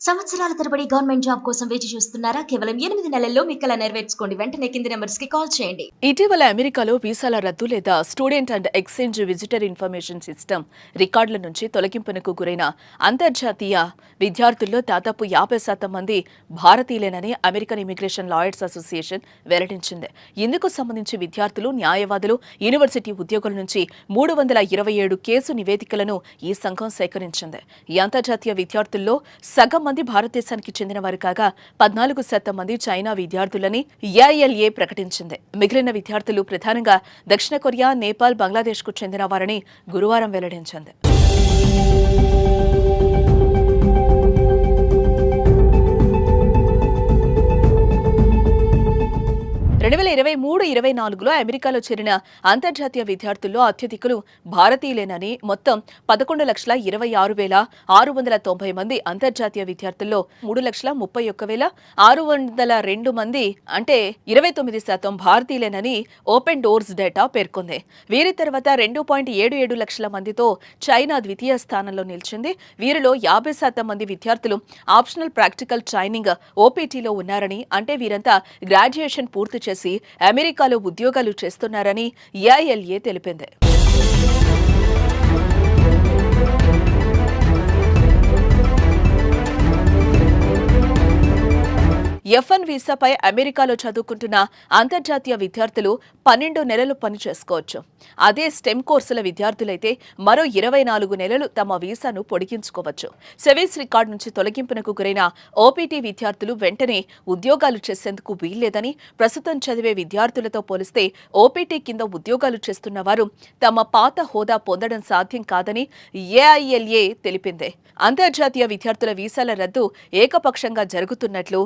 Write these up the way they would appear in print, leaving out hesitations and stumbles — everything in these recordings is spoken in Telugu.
సంవత్సరాల తరబడి గవర్నమెంట్ జాబ్ కోసం వేచి చూస్తున్నారా? కేవలం 8 నెలల్లో మీ కల నెరవేర్చుకోండి. వెంటనే కింది నంబర్స్‌కి కాల్ చేయండి. ఇటీవల అమెరికాలో వీసాల రద్దు లేదా student and exchange visitor information system రికార్డుల నుంచి తొలగింపునకు గురైన అంతర్జాతీయ విద్యార్థుల్లో దాదాపు 50% మంది భారతీయులేనని అమెరికన్ ఇమిగ్రేషన్ లాయర్స్ అసోసియేషన్ వెల్లడించింది. ఇందుకు సంబంధించి విద్యార్థులు, న్యాయవాదులు, యూనివర్సిటీ ఉద్యోగుల నుంచి 327 కేసు నివేదికలను ఈ సంఘం సేకరించింది. ఈ అంతర్జాతీయ విద్యార్థుల్లో సగం మంది భారతదేశానికి చెందినవారు కాగా 14% మంది చైనా విద్యార్థులని ఏఐఎల్ఏ ప్రకటించింది. మిగిలిన విద్యార్థులు ప్రధానంగా దక్షిణ కొరియా, నేపాల్, బంగ్లాదేశ్కు చెందిన వారని గురువారం వెల్లడించింది. 2023-24లో అమెరికాలో చేరిన అంతర్జాతీయ విద్యార్థుల్లో అత్యధికులు భారతీయులేనని మొత్తం 11,26,690 మంది అంతర్జాతీయ విద్యార్థుల్లో 3,31,602 మంది అంటే 29% భారతీయులేనని ఓపెన్ డోర్స్ డేటా పేర్కొంది. వీరి తర్వాత 2.77 లక్షల మందితో చైనా ద్వితీయ స్థానంలో నిలిచింది. వీరిలో 50% మంది విద్యార్థులు ఆప్షనల్ ప్రాక్టికల్ ట్రైనింగ్ ఓపీటీలో ఉన్నారని, అంటే వీరంతా గ్రాడ్యుయేషన్ పూర్తి చేసి అమెరికాలో ఉద్యోగాలు చేస్తున్నారని ఏఐఎల్ఏ తెలిపింది. F1 వీసాపై అమెరికాలో చదువుకుంటున్న అంతర్జాతీయ విద్యార్థులు 12 నెలలు పని చేసుకోవచ్చు. అదే స్టెమ్ కోర్సుల విద్యార్థులైతే మరో 24 నెలలు తమ వీసాను పొడిగించుకోవచ్చు. సెవీస్ రికార్డు నుంచి తొలగింపునకు గురైన ఓపీటీ విద్యార్థులు వెంటనే ఉద్యోగాలు చేసేందుకు వీల్లేదని, ప్రస్తుతం చదివే విద్యార్థులతో పోలిస్తే ఓపీటీ కింద ఉద్యోగాలు చేస్తున్న వారు తమ పాత హోదా పొందడం సాధ్యం కాదని ఏఐఎల్ఏ తెలిపింది. అంతర్జాతీయ విద్యార్థుల వీసాల రద్దు ఏకపక్షంగా జరుగుతున్నట్లు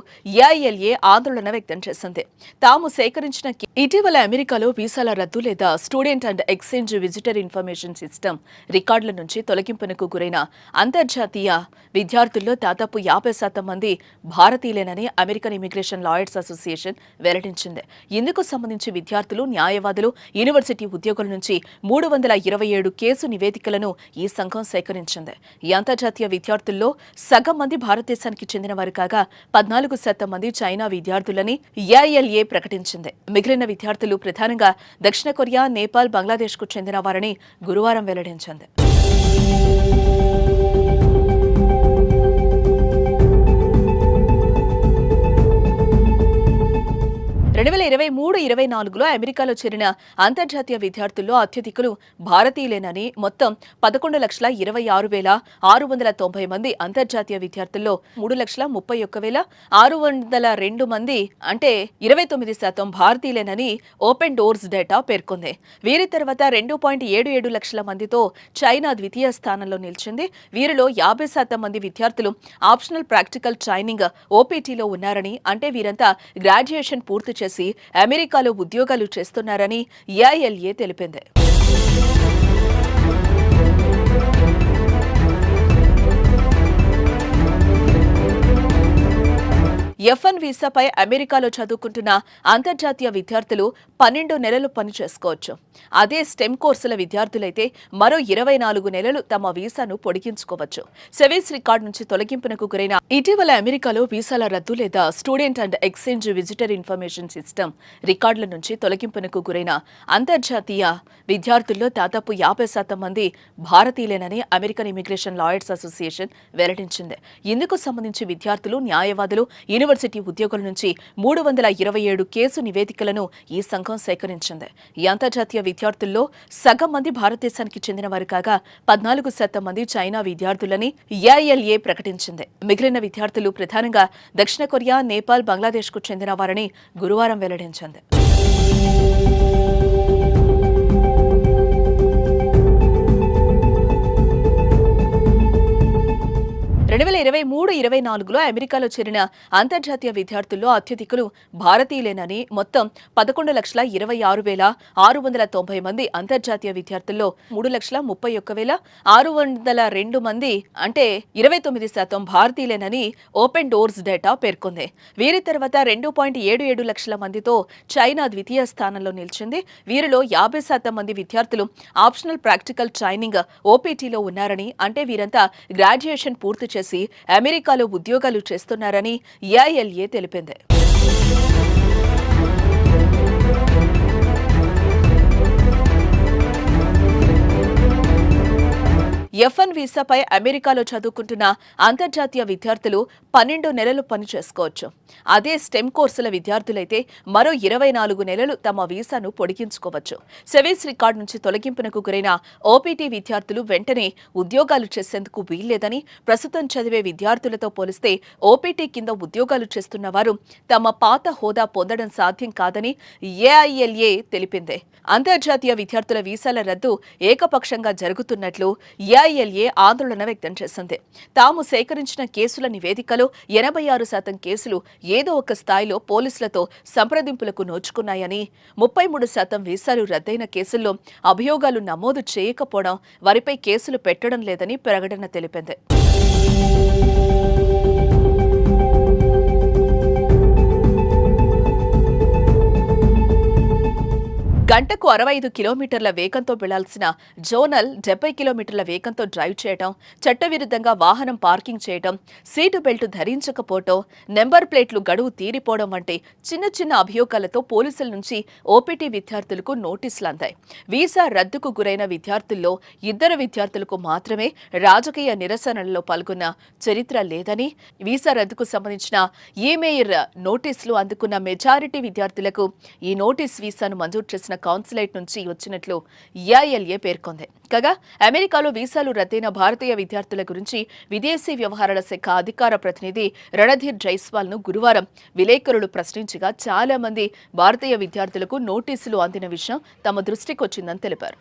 ఏఐఎల్ఏ ఆందోళన వ్యక్తం చేసింది. తాము సేకరించిన ఇటీవల అమెరికాలో వీసాల రద్దు లేదా student and exchange visitor information system రికార్డుల నుంచి తొలగింపునకు గురైన అంతర్జాతీయ విద్యార్థుల్లో దాదాపు 50% మంది భారతీయులేనని అమెరికన్ ఇమిగ్రేషన్ లాయర్స్ అసోసియేషన్ వెల్లడించింది. ఇందుకు సంబంధించి విద్యార్థులు, న్యాయవాదులు, యూనివర్సిటీ ఉద్యోగుల నుంచి 327 కేసు నివేదికలను ఈ సంఘం సేకరించింది. ఈ అంతర్జాతీయ విద్యార్థుల్లో సగం మంది భారతదేశానికి చెందినవారు కాగా 14% మంది చైనా విద్యార్థులని ఏఐఎల్ఏ ప్రకటించింది. మిగిలిన విద్యార్థులు ప్రధానంగా దక్షిణ కొరియా, నేపాల్, బంగ్లాదేశ్కు చెందిన వారని గురువారం వెల్లడించింది. 2023-24లో అమెరికాలో చేరిన అంతర్జాతీయ విద్యార్థుల్లో అత్యధికులు భారతీయులేనని మొత్తం 11,26,690 మంది అంతర్జాతీయ విద్యార్థుల్లో 3,31,602 మంది అంటే 29% భారతీయులేనని ఓపెన్ డోర్స్ డేటా పేర్కొంది. వీరి తర్వాత 2.77 లక్షల మందితో చైనా ద్వితీయ స్థానంలో నిలిచింది. వీరిలో 50% మంది విద్యార్థులు ఆప్షనల్ ప్రాక్టికల్ ట్రైనింగ్ ఓపీటీలో ఉన్నారని, అంటే వీరంతా గ్రాడ్యుయేషన్ పూర్తి చేసి అమెరికాలో ఉద్యోగాలు చేస్తున్నారని ఏఐఎల్ఏ తెలిపింది. F1 వీసాపై అమెరికాలో చదువుకుంటున్న అంతర్జాతీయ విద్యార్థులు 12 నెలలు పని చేసుకోవచ్చు. అదే స్టెమ్ కోర్సుల విద్యార్థులైతే మరో 24 నెలలు తమ వీసాను పొడిగించుకోవచ్చు. సెవీస్ రికార్డు నుంచి తొలగింపునకు గురైన ఇటీవల అమెరికాలో వీసాల రద్దు లేదా student and exchange visitor information system రికార్డుల నుంచి తొలగింపునకు గురైన అంతర్జాతీయ విద్యార్థుల్లో దాదాపు 50% మంది భారతీయులేనని అమెరికన్ ఇమిగ్రేషన్ లాయర్స్ అసోసియేషన్ వెల్లడించింది. ఇందుకు సంబంధించి విద్యార్థులు, న్యాయవాదులు, యూనివర్సిటీ ఉద్యోగుల నుంచి 327 కేసు నివేదికలను ఈ సంఘం సేకరించింది. ఈ అంతర్జాతీయ విద్యార్థుల్లో సగం మంది భారతదేశానికి చెందినవారు కాగా 14% మంది చైనా విద్యార్థులని ఏఐఎల్ఏ ప్రకటించింది. మిగిలిన విద్యార్థులు ప్రధానంగా దక్షిణ కొరియా, నేపాల్, బంగ్లాదేశ్కు చెందిన వారని గురువారం వెల్లడించింది. 2023-24లో అమెరికాలో చేరిన అంతర్జాతీయ విద్యార్థుల్లో అత్యధికులు భారతీయులేనని మొత్తం 11,26,690 మంది అంతర్జాతీయ విద్యార్థుల్లో 3,31,602 మంది అంటే 29% భారతీయులేనని ఓపెన్ డోర్స్ డేటా పేర్కొంది. వీరి తర్వాత 2.77 లక్షల మందితో చైనా ద్వితీయ స్థానంలో నిలిచింది. వీరిలో 50% మంది విద్యార్థులు ఆప్షనల్ ప్రాక్టికల్ ట్రైనింగ్ ఓపీటీలో ఉన్నారని, అంటే వీరంతా గ్రాడ్యుయేషన్ పూర్తి చేసి చేసి అమెరికాలో ఉద్యోగాలు చేస్తున్నారని ఏఐఎల్ఏ తెలిపింది. F1 వీసాపై అమెరికాలో చదువుకుంటున్న అంతర్జాతీయ విద్యార్థులు 12 నెలలు పని చేసుకోవచ్చు. అదే స్టెమ్ కోర్సుల విద్యార్థులైతే మరో 24 నెలలు తమ వీసాను పొడిగించుకోవచ్చు. సెవీస్ రికార్డు నుంచి తొలగింపునకు గురైన ఓపీటీ విద్యార్థులు వెంటనే ఉద్యోగాలు చేసేందుకు వీల్లేదని, ప్రస్తుతం చదివే విద్యార్థులతో పోలిస్తే ఓపీటీ కింద ఉద్యోగాలు చేస్తున్న వారు తమ పాత హోదా పొందడం సాధ్యం కాదని ఏఐఎల్ఏ తెలిపింది. అంతర్జాతీయ విద్యార్థుల వీసాల రద్దు ఏకపక్షంగా జరుగుతున్నట్లు ఏఐఎల్ఏ ఆందోళన వ్యక్తం చేసింది. తాము సేకరించిన కేసుల నివేదికలో 86% కేసులు ఏదో ఒక స్థాయిలో పోలీసులతో సంప్రదింపులకు నోచుకున్నాయని, 33% వీసాలు రద్దయిన కేసుల్లో అభియోగాలు నమోదు చేయకపోవడం, వారిపై కేసులు పెట్టడం లేదని ప్రకటన తెలిపింది. గంటకు 65 కిలోమీటర్ల వేగంతో వెళ్లాల్సిన జోనల్ 70 కిలోమీటర్ల వేగంతో డ్రైవ్ చేయడం, చట్టవిరుద్ధంగా వాహనం పార్కింగ్ చేయడం, సీటు బెల్ట్ ధరించకపోవడం, నెంబర్ ప్లేట్లు గడువు తీరిపోవడం వంటి చిన్న చిన్న అభియోగాలతో పోలీసుల నుంచి ఓపీటీ విద్యార్థులకు నోటీసులు అందాయి. వీసా రద్దుకు గురైన విద్యార్థుల్లో 2 విద్యార్థులకు మాత్రమే రాజకీయ నిరసనలలో పాల్గొన్న చరిత్ర లేదని, వీసా రద్దుకు సంబంధించిన ఈమెయిల్ నోటీసులు అందుకున్న మెజారిటీ విద్యార్థులకు ఈ నోటీస్ వీసాను మంజూరు చేసిన కౌన్సిలేట్ నుంచి వచ్చినట్లు ఏఐఎల్ఏ పేర్కొంది. కాగా అమెరికాలో వీసాలు రద్దయిన భారతీయ విద్యార్థుల గురించి విదేశీ వ్యవహారాల శాఖ అధికార ప్రతినిధి రణధీర్ జైస్వాల్ ను గురువారం విలేకరులు ప్రశ్నించగా చాలా మంది భారతీయ విద్యార్థులకు నోటీసులు అందిన విషయం తమ దృష్టికొచ్చిందని తెలిపారు.